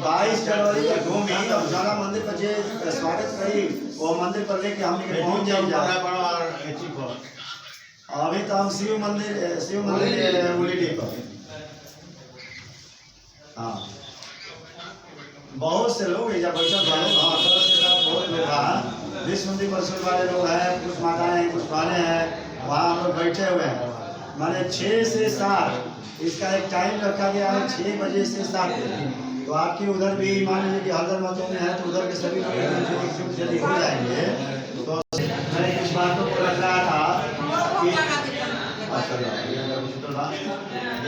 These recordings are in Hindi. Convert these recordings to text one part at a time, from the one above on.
बाईस जनवरी के घूमी उजाला मंदिर पर जे स्वागत करी वो मंदिर पर लेके हम निकल पहुंच जाए। अभी तो हम शिव मंदिर उलिटी पर। हाँ बहुत से लोग बैठा बहुत लोग हैं, विश्व मंदिर परिसर वाले लोग हैं, कुछ माताएं हैं, कुछ वाले हैं, वहाँ हम लोग बैठे हुए हैं। माने 6 से 7 इसका एक टाइम रखा गया है, 6 बजे से 7 बजे। तो आपकी उधर भी मान लीजिए कि हर मतों में है तो उधर के सभी लोग यदि हो जाएंगे तो मैंने कुछ बातों को रख रहा था कि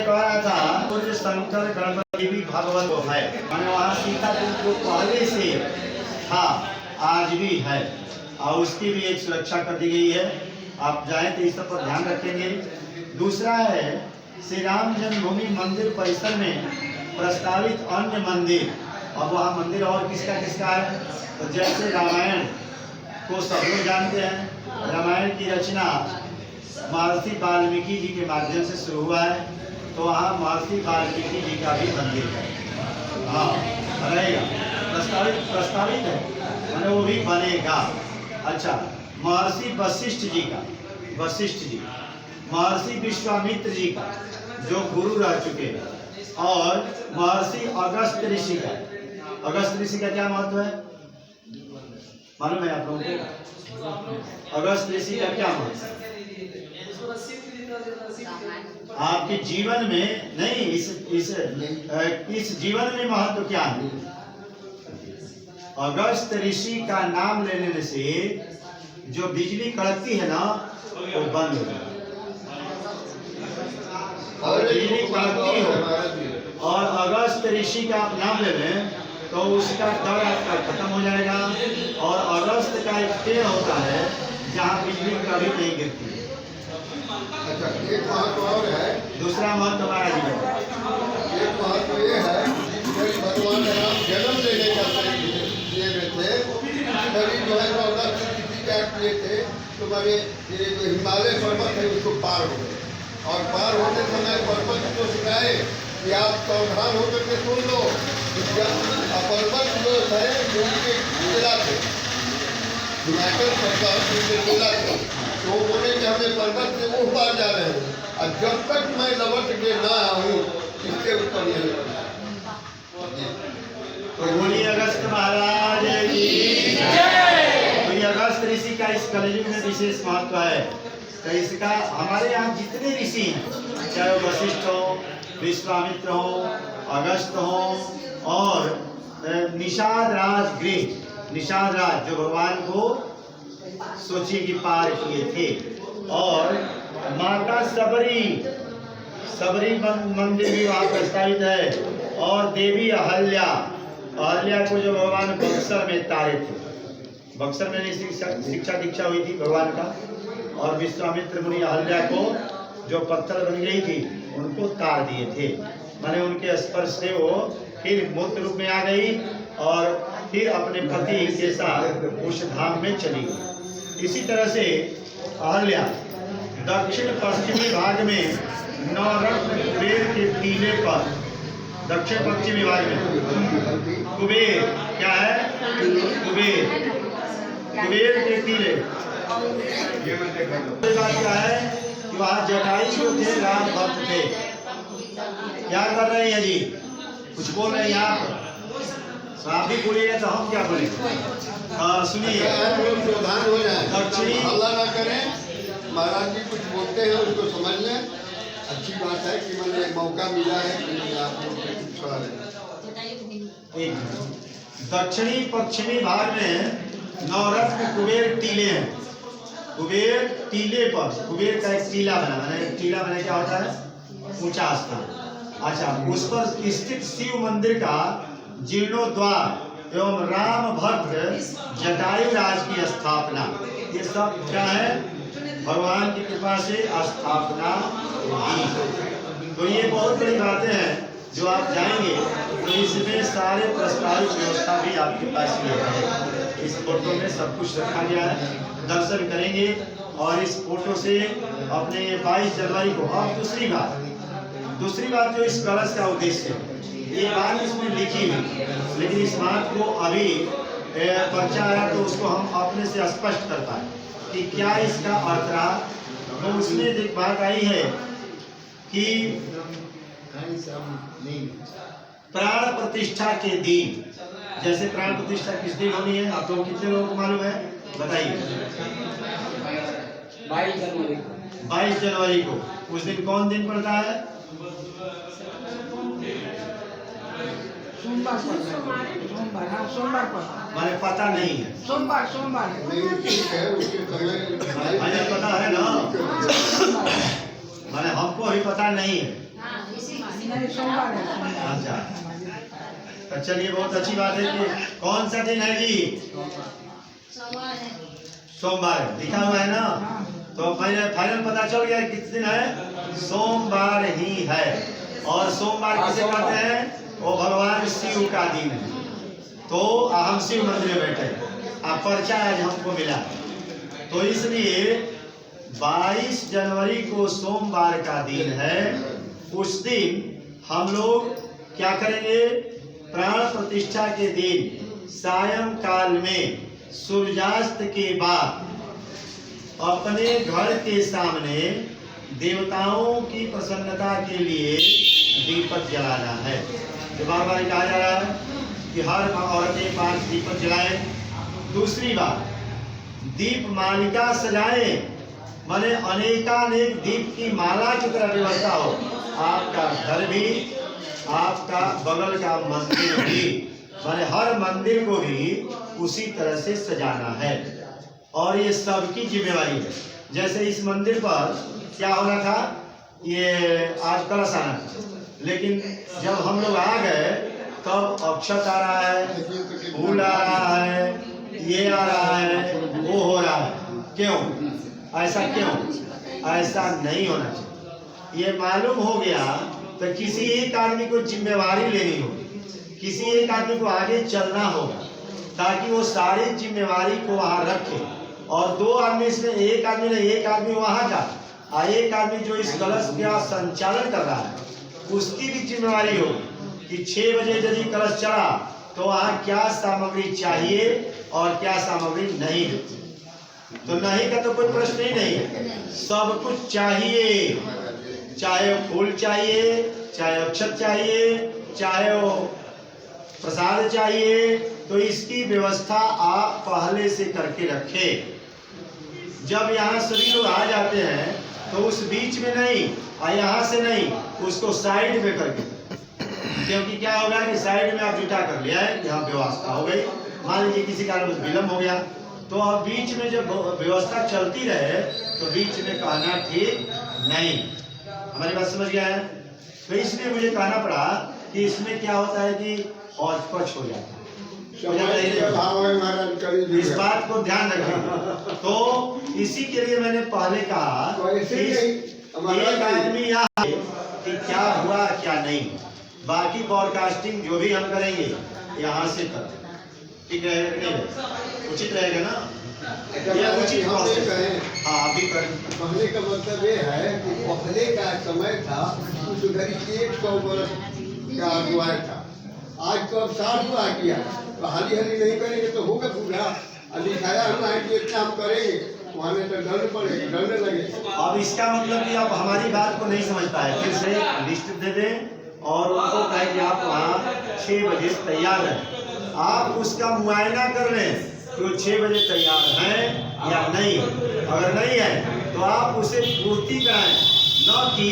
कहा था सूर्य शंकर गणपति भी भगवान को है, मैंने वहाँ सीता को पहले से था, आज भी है और उसकी भी एक सुरक्षा कर दी गई है। आप जाएं तो इस सब पर ध्यान रखेंगे। दूसरा है श्री राम जन्मभूमि मंदिर परिसर में प्रस्तावित अन्य मंदिर। अब वहाँ मंदिर और किसका किसका है, तो जैसे रामायण को सब लोग जानते हैं, रामायण की रचना महर्षि वाल्मीकि जी के माध्यम से शुरू हुआ है, तो वहाँ महर्षि वाल्मीकि जी का भी मंदिर है। हाँ रहेगा, प्रस्तावित है, मैंने वो भी बनेगा। अच्छा, महर्षि वशिष्ठ जी का, वशिष्ठ जी महर्षि विश्वामित्र जी का जो गुरु रह चुके हैं, और महर्षि अगस्त ऋषि का। अगस्त ऋषि का क्या महत्व है मालूम है आप लोगों को? अगस्त ऋषि का क्या महत्व है आपके जीवन में? नहीं, इस जीवन में महत्व क्या है? अगस्त ऋषि का नाम लेने से जो बिजली कड़कती है ना वो बंद हो जाए, और बिजली कड़कती हो और अगस्त ऋषि का आप नाम ले लें तो उसका डर आपका खत्म हो जाएगा। और अगस्त का एक पेड़ होता है जहाँ बिजली कभी नहीं गिरती। अच्छा, एक महत्व और है। दूसरा महत्व हमारा जीवन, एक महत्व ये है कि भगवान राम जन्म लेने का लिए थे, कभी जो है 14 किए थे, तो कभी हिमालय पर्वत है उसको पार हो गए, और पार होते समय पर्वत को सिखाए कि आप सावधान होकर के सुन लो। पर्वत जो है उनके जिला थे, हिमाचल सरकार उनके जिला थे, तो बोले कि हमें पर्वत से वो पार जा रहे हैं, और जब तक मैं लौट के ना आऊँ इसके ऊपर नहीं। तो बोलिए अगस्त महाराज की जय। तो ये अगस्त ऋषि का इस कलयुग में विशेष महत्व है। तो इसका हमारे यहाँ जितने ऋषि हैं, चाहे वशिष्ठ हो, विश्वामित्र हो, अगस्त हो, और निषाद राज गृह, निषाद राज जो भगवान को सोचिए कि पार किए थे, और माता सबरी मंदिर भी वहाँ प्रस्तावित है, और देवी अहल्या को जो भगवान बक्सर में तारे थे, बक्सर में शिक्षा दीक्षा हुई थी भगवान का, और विश्वामित्र मुनि अहल्या को जो पत्थर बन गई थी उनको तार दिए थे, माने उनके स्पर्श से वो फिर मूर्त रूप में आ गई और फिर अपने पति के साथ उस धाम में चली गई। इसी तरह से अहल्या दक्षिण पश्चिमी भाग में नवरत्न कुबेर के टीले पर, दक्षिण पश्चिमी भाग में कुबेर क्या है, कुबेर के टीले क्या है कि वहाँ जटायु जो थे राम भक्त थे। क्या कर रहे हैं जी, कुछ बोल रहे हैं यहाँ पर, आप भी बोलिएगा तो हम क्या बोलेंगे? सुनिए, सावधान हो जाए, दक्षिणी हल्ला ना करें। महाराज जी कुछ बोलते हैं उसको समझ लें। अच्छी बात है कि मैंने मौका मिला है कि आप दक्षिणी पश्चिमी भाग में नवरत्न कुबेर टीले हैं। कुबेर टीले पर, कुबेर का एक टीला बना, मैंने टीला बना क्या होता है, ऊंचा स्थान। अच्छा, उस पर स्थित शिव मंदिर का जीर्णोद्वार एवं राम भक्त जटायु राज की स्थापना, ये सब क्या है भगवान की कृपा से स्थापना होगी। तो ये बहुत बड़ी बातें हैं जो आप जाएंगे तो इसमें सारे प्रस्तावित व्यवस्था भी आपके पास ही है। इस फोटो में सब कुछ रखा गया है, दर्शन करेंगे। और इस फोटो से अपने 22 जनवरी को। अब दूसरी बात जो इस कलश का उद्देश्य है, ये बात इसमें लिखी हुई, लेकिन इस बात को अभी पर्चा आया तो उसको हम अपने से स्पष्ट कर पाए कि क्या इसका अर्थ रहा। तो उसमें एक बात आई है कि प्राण प्रतिष्ठा के दिन, जैसे प्राण प्रतिष्ठा किस दिन होनी है, आप लोग कितने लोगों को मालूम है बताइए? 22 जनवरी को। उस दिन कौन दिन पड़ता है? सोमवार माने पता नहीं है। सोमवार मुझे पता है ना, माने हमको ही पता नहीं है। अच्छा, तो चलिए बहुत अच्छी बात है कि कौन सा दिन है जी? सोमवार लिखा हुआ है ना, तो फाइनल पता चल गया किस दिन है? सोमवार ही है। और सोमवार किसे कहते हैं? वो भगवान शिव का दिन है। तो हम शिव मंदिर में बैठे, आप पर्चा आज हमको मिला, तो इसलिए 22 जनवरी को सोमवार का दिन है। उस दिन हम लोग क्या करेंगे? प्राण प्रतिष्ठा के दिन सायंकाल में सूर्यास्त के बाद अपने घर के सामने देवताओं की प्रसन्नता के लिए दीपक जलाना है। जो बार बार कहा जा रहा है कि हर औरतें 5 दीपक जलाएं। दूसरी बात, दीप मालिका सजाएं, माने अनेकानेक दीप की माला की तरह व्यवस्था हो। आपका घर भी, आपका बगल का मंदिर भी, माने हर मंदिर को भी उसी तरह से सजाना है। और ये सबकी जिम्मेवारी है। जैसे इस मंदिर पर क्या होना था, ये आज कलश आना था, लेकिन जब हम लोग आ गए तब अक्षत आ रहा है, फूल आ रहा है, ये आ रहा है, वो हो रहा है। क्यों ऐसा? क्यों ऐसा नहीं होना चाहिए। ये मालूम हो गया तो किसी एक आदमी को जिम्मेवारी लेनी होगी, किसी एक आदमी को आगे चलना होगा, ताकि वो सारी जिम्मेवारी को वहाँ रखे। और 2 आदमी इसमें, एक आदमी नहीं, एक आदमी वहाँ का और एक आदमी जो इस कलश का संचालन कर रहा है, उसकी भी जिम्मेवारी होगी कि 6 बजे यदि कलश चला तो वहाँ क्या सामग्री चाहिए और क्या सामग्री नहीं। तो नहीं का तो कोई प्रश्न ही नहीं, सब कुछ चाहिए। चाहे फूल चाहिए, चाहे अक्षत चाहिए, चाहे वो प्रसाद चाहिए, तो इसकी व्यवस्था आप पहले से करके रखें। जब यहाँ सभी लोग आ जाते हैं तो उस बीच में नहीं और यहाँ से नहीं, उसको साइड में करके, क्योंकि क्या होगा कि साइड में आप जुटा कर लिया है, यहाँ व्यवस्था हो गई, मान लीजिए किसी कारण विलम्ब हो गया, तो अब बीच में जब व्यवस्था चलती रहे तो बीच में कहना ठीक नहीं। हमारी बात समझ गया है? तो इसलिए मुझे कहना पड़ा कि इसमें क्या होता है कि हौच पच हो जाता है। इस बात को ध्यान रखें। तो इसी के लिए मैंने पहले कहा एक आदमी यहाँ कि क्या हुआ क्या नहीं, बाकी ब्रॉडकास्टिंग जो भी हम करेंगे यहाँ से कर, ठीक रहेगा? उचित रहेगा ना? ये उचित है। हाँ, अभी कर। कहने का मतलब ये है कि पहले का समय था, उस घड़ी 100 वर्ष का अगुवाई था। आज तो अब 60 आ गया, तो हाली नहीं करेंगे तो होगा पूरा। लिखाया हुआ है कि इतना हम करेंगे, वहाँ में तो दंड पड़ेगा, दंड लगे। अब इसका मतलब कि आप हमारी बात को नहीं समझता है, फिर से लिस्ट दे दें और उनको कहें कि आप वहाँ 6 बजे तैयार हैं। आप उसका मुआयना कर लें कि वो 6 बजे तैयार हैं या नहीं। अगर नहीं है तो आप उसे पूर्ति कराएं, न कि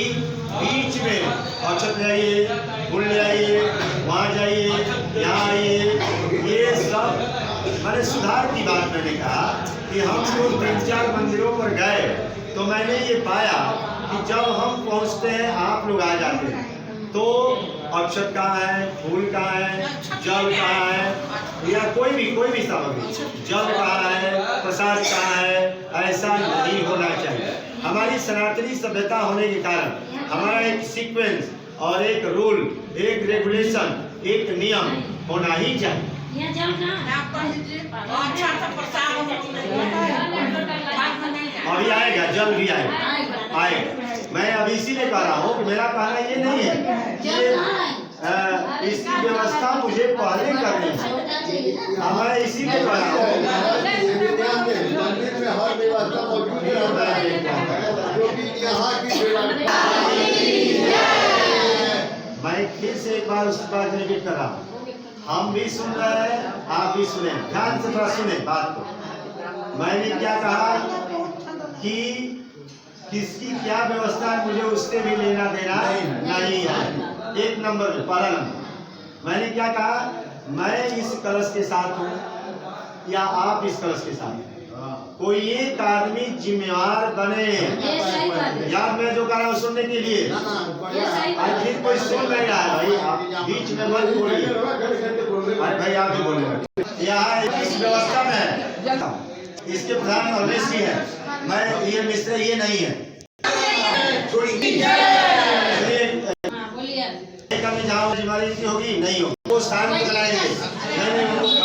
बीच में अक्षत ले आइए, फूल ले आइए, वहाँ जाइए, यहाँ आइए। ये सब मैंने सुधार की बात मैंने कहा कि हम लोग 3-4 मंदिरों पर गए तो मैंने ये पाया कि जब हम पहुँचते हैं आप लोग आ जाते हैं, तो अक्षत कहाँ है, फूल कहाँ है, जल कहाँ है, या कोई भी सामग्री, जल कहाँ है, प्रसाद कहाँ है, ऐसा नहीं होना चाहिए। हमारी सनातनी सभ्यता होने के कारण हमारा एक सीक्वेंस और एक रूल, एक रेगुलेशन, एक नियम होना ही चाहिए। अभी आएगा, जल भी आएगा। मैं अभी इसीलिए कह रहा हूँ कि मेरा कहना ये नहीं है कि इसकी व्यवस्था मुझे पहले करनी है। मैं इसीलिए कह रहा हूँ मंदिर में हर व्यवस्था मौजूद है, जो कि यहाँ की व्यवस्था। मैं फिर से एक बार उस बात रिपीट कर रहा हूँ, हम भी सुन रहे हैं, आप भी सुने, ध्यान से थोड़ा सुने बात को। मैंने क्या कहा कि किसकी क्या व्यवस्था है, मुझे उससे भी लेना देना नहीं है। एक नंबर में, पहला नंबर मैंने क्या कहा, मैं इस कलश के साथ हूँ या आप इस कलश के साथ, कोई एक आदमी जिम्मेवार बने। यार मैं जो कह रहा हूँ सुनने के लिए, फिर कोई सुन नहीं रहा है भाई, आप बीच में मत बोलिए। अरे भाई आप भी बोले, यहाँ इस व्यवस्था में है, इसके प्रधान रमेश जी है, मैं ये मिश्र ये नहीं है। जहाँ जिम्मेदारी इनकी होगी नहीं होगी, वो स्थान चलाएंगे नहीं।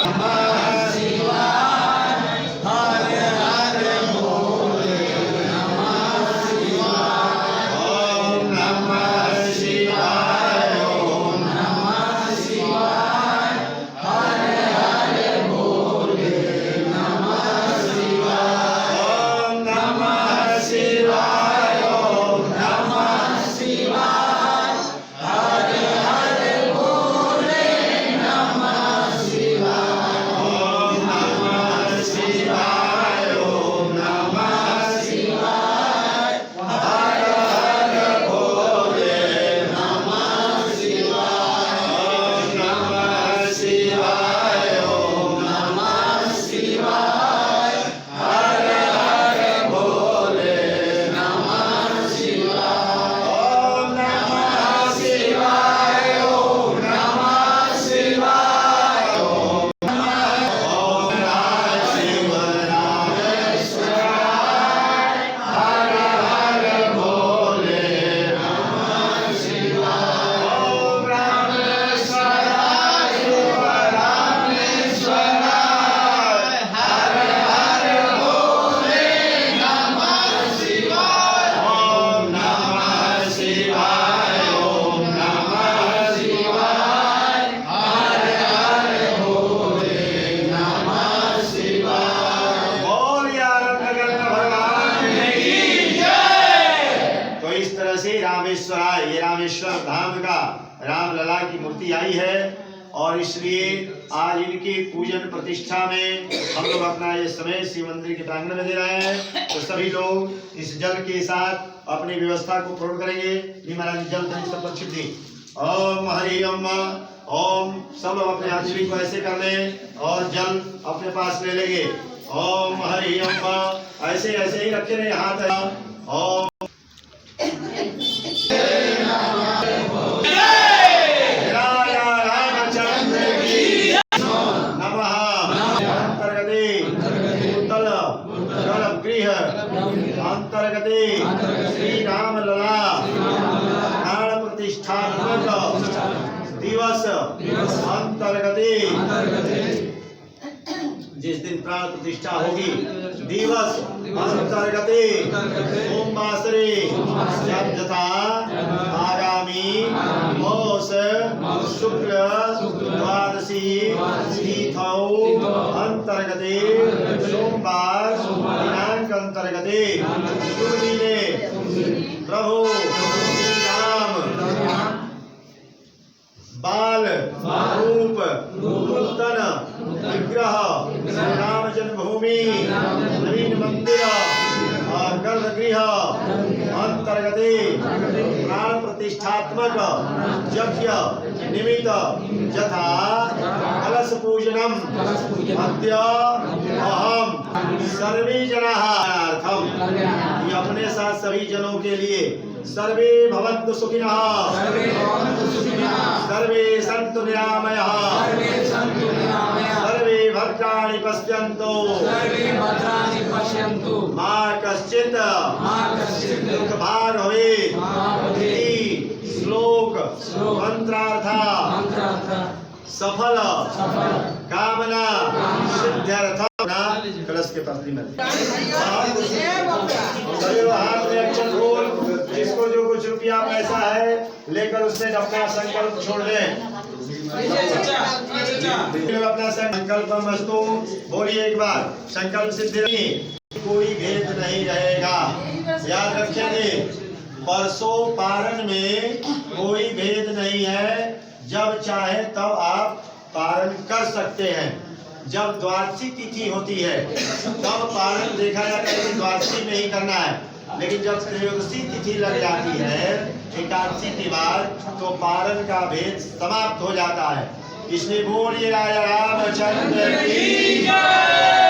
रामेश्वराय, ये रामेश्वर धाम का रामलला की मूर्ति आई है और इसलिए आज इनकी पूजन प्रतिष्ठा में हम लोग अपना ये समय शिव मंदिर के प्रांगण में दे रहे हैं। तो सभी लोग इस जल के साथ अपनी व्यवस्था को पूर्ण करेंगे। जी महाराज जल सब पर छिड़ दी। ओम हरि ओम। सब लोग अपने हाथी को ऐसे कर लें और जल अपने पास ले लेंगे। ओम हरि ऐसे ऐसे ही रखे रहे हाथ। ओम अंतर्गते श्री राम लला प्राण प्रतिष्ठात्मक दिवस अंतर्गते, जिस दिन प्राण प्रतिष्ठा होगी दिवस अंतर्गते सोमवासरे यथा आगामी मौस शुक्ल द्वादशी तिथौ अंतर्गते सोमवार दिनांक अंतर्गते शुभ दिने प्रभु श्री राम बाल रूप नूतन विग्रह श्री राम जन्मभूमि नवीन मंदिर और गर्भगृह अंतर्गते प्राण प्रतिष्ठात्मक यज्ञ निमित्त यथा कलश पूजनम अद्य अहम सर्वे जनार्थम, ये अपने साथ सभी जनों के लिए सर्वे भवन्तु सुखिनः सर्वे सन्तु निरामयाः भद्राणि पश्यन्तु सर्वे भद्राणि पश्यन्तु मा कश्चित् मा कश्चित् दुःखभाग् भवेत् मा भवेत् इति श्लोक मंत्रार्थ सफल कामना सिद्ध्यर्थ कलश के पास हाथ में अक्षर बोल, जिसको जो कुछ रुपया पैसा है लेकर उसने अपना संकल्प छोड़ दे। अपना संकल्प मस्तु बोलिए एक बार, संकल्प सिद्धि नहीं, कोई भेद नहीं रहेगा। याद रखेंगे, परसों पारण में कोई भेद नहीं है। जब चाहे तब आप पारण कर सकते हैं। जब द्वादशी तिथि होती है तब पारण देखा जाता है कि द्वादशी में ही करना है, लेकिन जब त्रयोदशी तिथि लग जाती है एकादशी के बाद, तो पारण का भेद समाप्त हो जाता है। इसलिए बोलिए राजा रामचंद्र की जय।